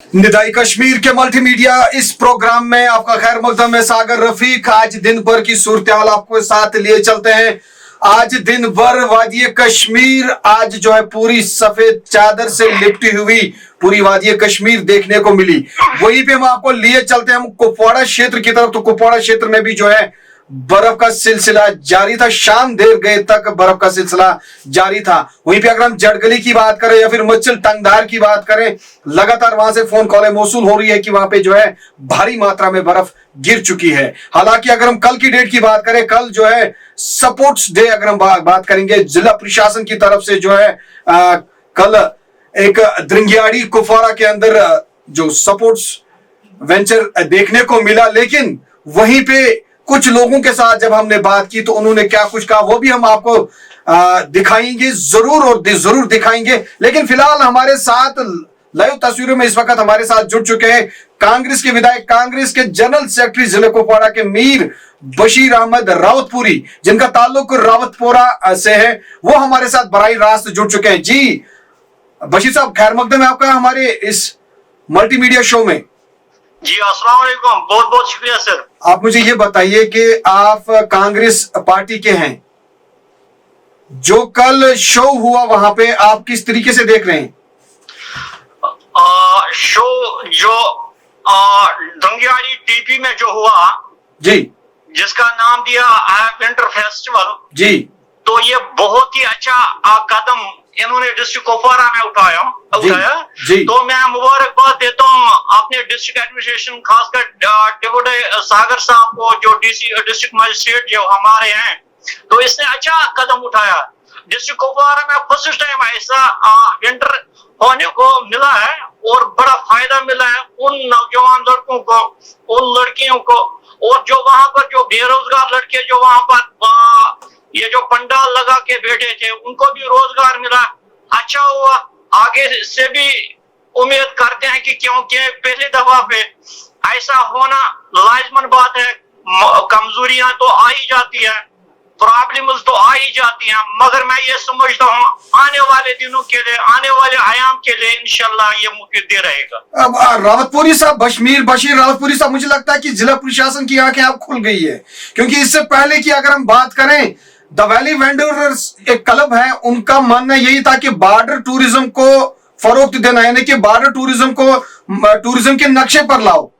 निदाई कश्मीर के multi media इस प्रोग्राम में आपका खैर मकदम है। सागर रफीक आज दिन भर की सूरत हाल आपको साथ लिए चलते हैं। आज दिन भर वादी कश्मीर आज जो है पूरी सफेद चादर से लिपटी हुई पूरी वादी कश्मीर देखने को मिली। वहीं पे हम आपको लिए चलते हैं हम कुपवाड़ा क्षेत्र की तरफ। तो कुपवाड़ा क्षेत्र में भी जो है बर्फ का सिलसिला जारी था, शाम देर गए तक बर्फ का सिलसिला जारी था। वहीं पे अगर हम जड़गली की बात करें या फिर मच्छल टंगधार की बात करें, लगातार वहां से फोन कॉलें मौसूल हो रही है कि वहां पे जो है भारी मात्रा में बर्फ गिर चुकी है। हालांकि अगर हम कल की डेट की बात करें, कल जो है सपोर्ट्स डे अगर हम बात करेंगे जिला प्रशासन की तरफ से जो है कल एक द्रिंगियाड़ी कुपवाड़ा के अंदर जो सपोर्ट्स वेंचर देखने को मिला। लेकिन वहीं पे कुछ लोगों के साथ जब हमने बात की तो उन्होंने क्या कुछ कहा वो भी हम आपको दिखाएंगे जरूर दिखाएंगे। लेकिन फिलहाल हमारे साथ लाइव तस्वीरों में इस वक्त हमारे साथ जुड़ चुके हैं कांग्रेस के विधायक, कांग्रेस के जनरल सेक्रेटरी जिले कुपवाड़ा के मीर बशीर अहमद रावतपुरी, जिनका ताल्लुक रावतपुरा से है, वो हमारे साथ बराह रास्त जुड़ चुके हैं। जी बशीर साहब, खैर मकदम है आपका हमारे इस मल्टीमीडिया शो में। जी अस्सलाम वालेकुम, बहुत बहुत शुक्रिया सर। आप मुझे ये बताइए कि आप कांग्रेस पार्टी के हैं, जो कल शो हुआ वहां पे आप किस तरीके से देख रहे हैं? शो जो दंगियाड़ी टीपी में जो हुआ जी, जिसका नाम दिया विंटर फेस्टिवल जी, तो ये बहुत ही अच्छा कदम इन्होंने डिस्ट्रिक्ट कुपवाड़ा में उठाया जी। तो मैं मुबारकबाद देता हूँ अपने डिस्ट्रिक्ट एडमिनिस्ट्रेशन, खासकर डिप्टी सागर साहब को, जो डिस्ट्रिक्ट मजिस्ट्रेट जो हमारे हैं, तो इसने अच्छा कदम उठाया। डिस्ट्रिक्ट कुपवाड़ा में फर्स्ट टाइम ऐसा विंटर होने को मिला है और बड़ा फायदा मिला है उन नौजवान लड़कों को, उन लड़कियों को, और जो वहां पर जो बेरोजगार लड़के जो वहां पर ये जो पंडाल लगा के बैठे थे उनको भी रोजगार मिला। अच्छा हुआ, आगे से भी उम्मीद करते हैं कि क्योंकि पहले दफा पे ऐसा होना लाजमन बात है। कमजोरियां तो आ ही जाती है, प्रॉब्लम्स तो आ ही जाती हैं, मगर मैं ये समझता हूँ आने वाले दिनों के लिए, आने वाले आयाम के लिए इंशाल्लाह ये मुफीद रहेगा। अब रावतपुरी साहब, बशीर रावतपुरी साहब, मुझे लगता है कि जिला प्रशासन की आंखें अब खुल गई है, क्योंकि इससे पहले की अगर हम बात करें, द वैली वेंडर्स एक क्लब है, उनका मानना यही था कि बॉर्डर टूरिज्म को फरोख्त देना, यानी कि बॉर्डर टूरिज्म को टूरिज्म के नक्शे पर लाओ।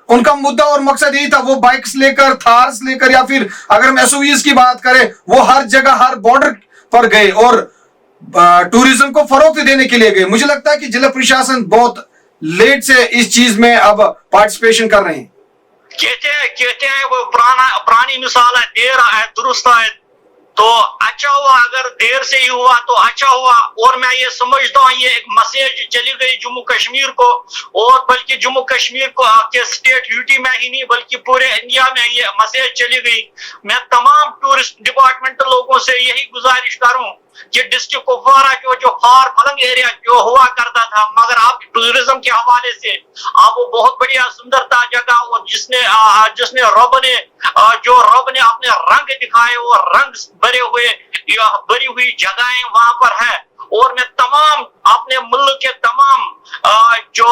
उनका मुद्दा और मकसद यही था। वो बाइक्स लेकर, थार्स लेकर, या फिर अगर हम एसयूवीज की बात करें, वो हर जगह हर बॉर्डर पर गए और टूरिज्म को फरोख्त देने के लिए गए। मुझे लगता है कि जिला प्रशासन बहुत लेट से इस चीज में अब पार्टिसिपेशन कर रहे हैं। कहते हैं वो पुरानी मिसाल है, देर है दुरुस्त है, तो अच्छा हुआ अगर देर से ही हुआ तो अच्छा हुआ। और मैं ये समझता हूँ ये एक मैसेज चली गई जम्मू कश्मीर को, और बल्कि जम्मू कश्मीर को के स्टेट यूटी में ही नहीं बल्कि पूरे इंडिया में ये मैसेज चली गई। मैं तमाम टूरिस्ट डिपार्टमेंटल लोगों से यही गुजारिश करूं कि डिस्ट्रिक्ट कुपवाड़ा जो फार फलंग एरिया जो हुआ करता था, मगर आप टूरिज्म के हवाले से आप वो बहुत बढ़िया सुंदरता जगह, और जिसने रब ने अपने रंग दिखाए, वो रंग भरी हुई जगहें वहां पर है। और मैं तमाम अपने मुल्क के तमाम जो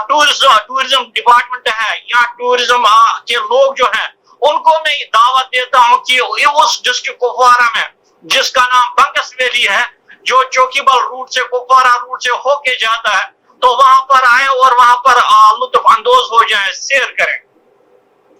टूरिज्म डिपार्टमेंट है या टूरिज्म के लोग जो हैं, उनको मैं दावत देता हूँ कि उस डिस्ट्रिक्ट कुपवाड़ा में जिसका नाम बंगस वैली है, जो चौकीबल रूट से कुपवाड़ा रूट से होके जाता है, तो वहां पर आए और वहां पर लुत्फ अंदोज हो जाए, सैर करें।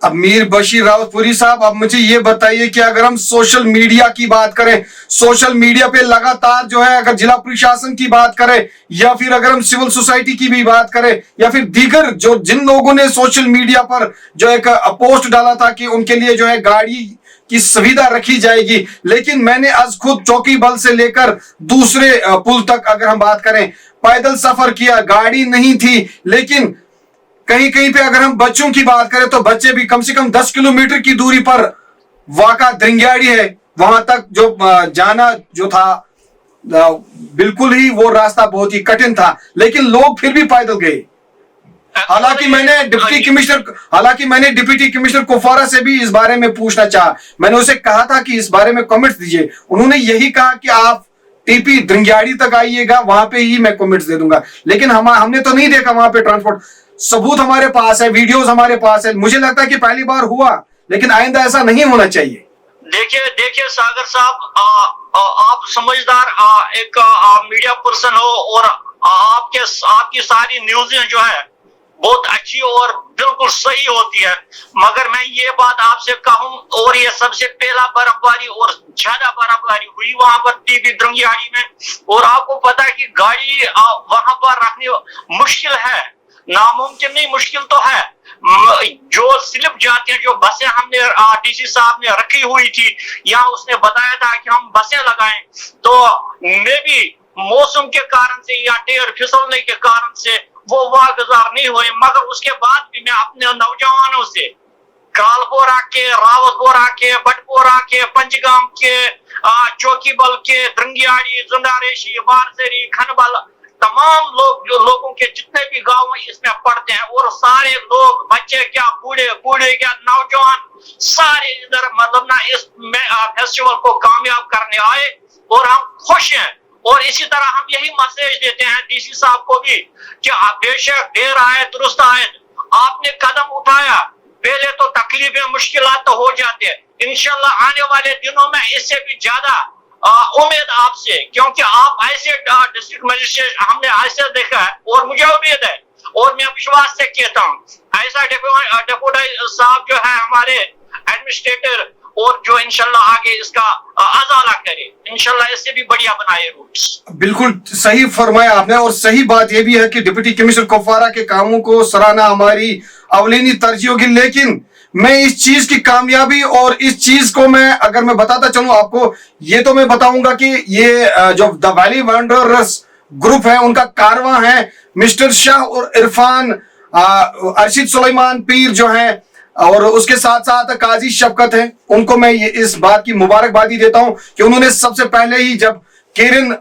अब मीर बशीर रावतपुरी साहब, अब मुझे ये बताइए कि अगर हम सोशल मीडिया की बात करें, सोशल मीडिया पे लगातार जो है, अगर जिला प्रशासन की बात करें या फिर अगर हम सिविल सोसाइटी की भी बात करें या फिर दीगर जो जिन लोगों ने सोशल मीडिया पर जो एक पोस्ट डाला था कि उनके लिए जो है गाड़ी की सुविधा रखी जाएगी, लेकिन मैंने आज खुद चौकी बल से लेकर दूसरे पुल तक अगर हम बात करें पैदल सफर किया, गाड़ी नहीं थी। लेकिन कहीं कहीं पे अगर हम बच्चों की बात करें तो बच्चे भी कम से कम 10 किलोमीटर की दूरी पर वाका द्रिंगियाड़ी है, वहां तक जो जाना जो था बिल्कुल ही वो रास्ता बहुत ही कठिन था, लेकिन लोग फिर भी पैदल गए। हालांकि मैंने डिप्टी कमिश्नर कुपवाड़ा से भी इस बारे में पूछना चाहा, मैंने उसे कहा था कि इस बारे में कमेंट्स दीजिए। उन्होंने यही कहा कि आप टीपी ड्रिंग्याड़ी तक आइएगा, वहां पे ही मैं कमेंट्स दे दूंगा। लेकिन हमने तो नहीं देखा वहां पे ट्रांसपोर्ट, सबूत हमारे पास है, वीडियोस हमारे पास है। मुझे लगता है कि पहली बार हुआ, लेकिन आइंदा ऐसा नहीं होना चाहिए। देखिए सागर साहब, आप समझदार एक मीडिया पर्सन हो और आपकी सारी न्यूज़ें जो है बहुत अच्छी और बिल्कुल सही होती है, मगर मैं ये बात आपसे कहूं, और ये सबसे पहला बर्फबारी और ज्यादा बर्फबारी हुई वहां पर टीपी ड्रिंग्याड़ी में, और आपको पता है कि गाड़ी वहां पर रखने मुश्किल है, नामुमकिन नहीं, मुश्किल तो है। जो स्लिप जाती है, जो बसें हमने डीसी साहब ने रखी हुई थी, या उसने बताया था कि हम बसें लगाएं, तो मे भी मौसम के कारण से या टायर फिसलने के कारण से वो वागुजार नहीं हुए, मगर उसके बाद भी मैं अपने नौजवानों से कालपोरा के, रावतपोरा के, बटपोरा के, पंचगाम के, चौकीबल के, ड्रिंग्याड़ी, जुंडारेशी, बारसरी, खनबल, तमाम लोगों के जितने भी गांव इसमें पड़ते हैं, और सारे लोग, बच्चे क्या, बूढ़े क्या, नौजवान, सारे इधर मतलब ना इस फेस्टिवल को कामयाब करने आए, और हम खुश हैं। और इसी तरह हम यही मैसेज देते हैं डीसी साहब को भी कि बेशक देर आए दुरुस्त आए, आपने कदम उठाया, पहले तो तकलीफें मुश्किलात तो हो जाते हैं, इंशाल्लाह आने वाले दिनों में इससे भी ज्यादा उम्मीद आपसे, क्योंकि आप ऐसे डिस्ट्रिक्ट मजिस्ट्रेट हमने ऐसे देखा है, और मुझे उम्मीद है और मैं विश्वास से कहता हूँ, ऐसा डिप्टी साहब जो है हमारे एडमिनिस्ट्रेटर, और जो इंशाल्लाह आगे इसका अजाला करे, इंशाल्लाह इससे भी बढ़िया बनाए रूट्स। बिल्कुल सही फरमाया आपने, और सही बात यह भी है कि डिप्टी कमिश्नर कुपवारा के कामों को सराहना हमारी अवलीनी तरजीह होगी। लेकिन मैं इस चीज की कामयाबी और इस चीज को अगर मैं बताता चलूं आपको, ये तो मैं बताऊंगा कि ये जो द वैली वंडरर्स ग्रुप है, उनका कारवां है, मिस्टर शाह और इरफान, अरशद सुलेमान पीर जो है, और उसके साथ साथ काजी शफकत है, उनको मैं इस बात की मुबारकबादी देता हूं कि उन्होंने सबसे पहले ही, जब केरन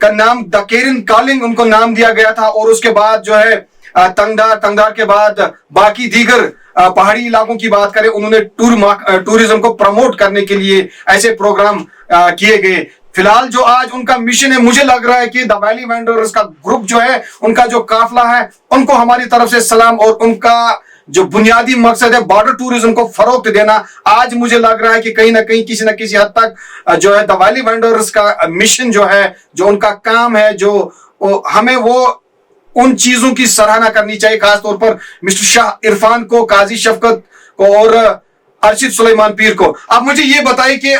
का नाम द केरन कॉलिंग उनको नाम दिया गया था, और उसके बाद जो है तंगदार के बाद बाकी दीगर पहाड़ी इलाकों की बात करें, उन्होंने टूरिज्म को प्रमोट करने के लिए ऐसे प्रोग्राम किए गए। फिलहाल जो आज उनका मिशन है, मुझे लग रहा है कि द वैली वंडरर्स का ग्रुप जो है, उनका जो काफिला है, उनको हमारी तरफ से सलाम, और उनका जो बुनियादी मकसद है बॉर्डर टूरिज्म को फरोख्त देना, आज मुझे लग रहा है कि कहीं ना कहीं किसी न किसी हद तक जो है द वैली वंडरर्स का मिशन जो है, जो उनका काम है, जो हमें वो उन चीजों की सराहना करनी चाहिए, खासतौर पर मिस्टर शाह इरफान को, काजी शफकत को और अरशद सुलेमान पीर को। आप मुझे ये बताइए कि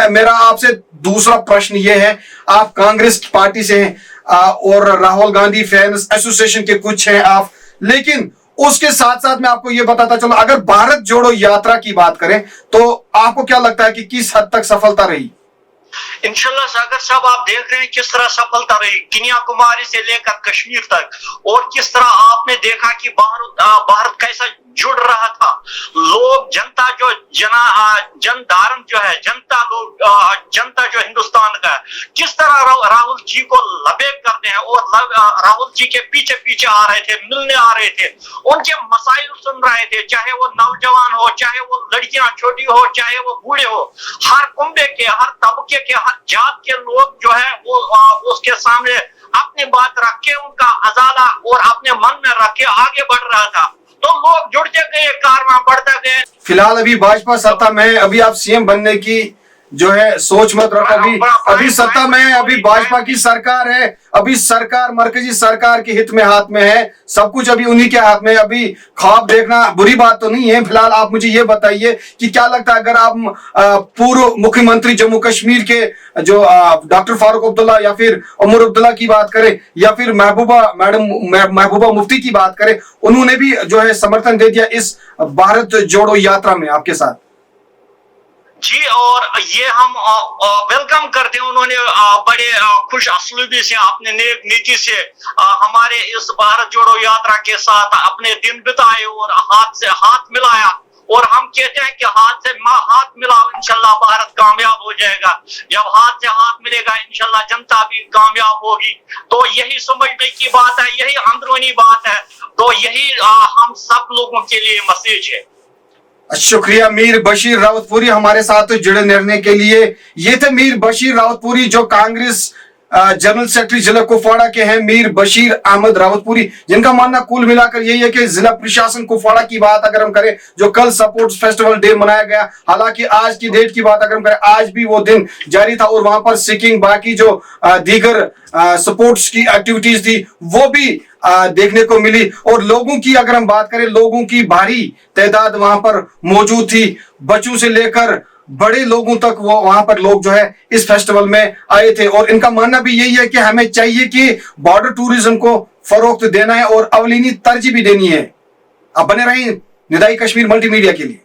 मेरा आपसे दूसरा प्रश्न ये है, आप कांग्रेस पार्टी से हैं और राहुल गांधी फैंस एसोसिएशन के कुछ हैं आप, लेकिन उसके साथ साथ मैं आपको ये बताता चलूं, अगर भारत जोड़ो यात्रा की बात करें तो आपको क्या लगता है कि किस हद तक सफलता रही? इंशाल्लाह सागर साहब, आप देख रहे हैं किस तरह सफलता रही कन्याकुमारी से लेकर कश्मीर तक, और किस तरह आपने देखा कि भारत कैसा जुड़ रहा था, लोग, जनता जो जनधारण जो है, जनता जो हिंदुस्तान का है, किस तरह राहुल जी को लबेक करते हैं, और राहुल जी के पीछे पीछे आ रहे थे, मिलने आ रहे थे, उनके मसाइल सुन रहे थे, चाहे वो नौजवान हो, चाहे वो लड़कियां छोटी हो, चाहे वो बूढ़े हो, हर कुंबे के, हर तबके के, हर जात के लोग जो है वो उसके सामने अपनी बात रख के, उनका अजाला और अपने मन में रख के आगे बढ़ रहा था, तो लोग जुड़ते गए, कारवां बढ़ते गए। फिलहाल अभी भाजपा सत्ता में है, अभी आप सीएम बनने की जो है सोच मत रखो, अभी सत्ता में है, अभी भाजपा की सरकार है, अभी सरकार मरकजी सरकार के हित में हाथ में है, सब कुछ अभी उन्हीं के हाथ में है। अभी ख्वाब देखना बुरी बात तो नहीं है। फिलहाल आप मुझे ये बताइए कि क्या लगता है, अगर आप पूर्व मुख्यमंत्री जम्मू कश्मीर के जो डॉक्टर फारूक अब्दुल्ला या फिर उमर अब्दुल्ला की बात करें, या फिर महबूबा मुफ्ती की बात करें, उन्होंने भी जो है समर्थन दे दिया इस भारत जोड़ो यात्रा में आपके साथ जी, और ये हम वेलकम करते हैं। उन्होंने बड़े खुश असलूबी से, अपने नेक नीति से हमारे इस भारत जोड़ो यात्रा के साथ अपने दिन बिताए और हाथ से हाथ मिलाया, और हम कहते हैं कि हाथ से हाथ मिलाओ, इंशाल्लाह भारत कामयाब हो जाएगा। जब हाथ से हाथ मिलेगा, इंशाल्लाह जनता भी कामयाब होगी। तो यही समझने की बात है, यही अंदरूनी बात है, तो यही हम सब लोगों के लिए मैसेज है। शुक्रिया मीर बशीर रावतपुरी हमारे साथ जुड़े रहने के लिए। ये थे मीर बशीर रावतपुरी, जो कांग्रेस जनरल सेक्रेटरी जिला कुपवाड़ा के हैं मीर बशीर अहमद रावतपुरी, जिनका मानना कुल मिलाकर यही है कि जिला प्रशासन कुपवाड़ा की बात अगर हम करें, जो कल सपोर्ट्स फेस्टिवल डे मनाया गया, हालांकि आज की डेट की बात अगर हम करें, आज भी वो दिन जारी था और वहां पर सिकिंग बाकी जो दीगर सपोर्ट्स की एक्टिविटीज थी वो भी देखने को मिली। और लोगों की अगर हम बात करें, लोगों की भारी तादाद वहां पर मौजूद थी, बच्चों से लेकर बड़े लोगों तक वो वहां पर लोग जो है इस फेस्टिवल में आए थे। और इनका मानना भी यही है कि हमें चाहिए कि बॉर्डर टूरिज्म को फरोख्त देना है और अवलीनी तरजीह भी देनी है। अब बने रहें निदाई कश्मीर मल्टीमीडिया के लिए।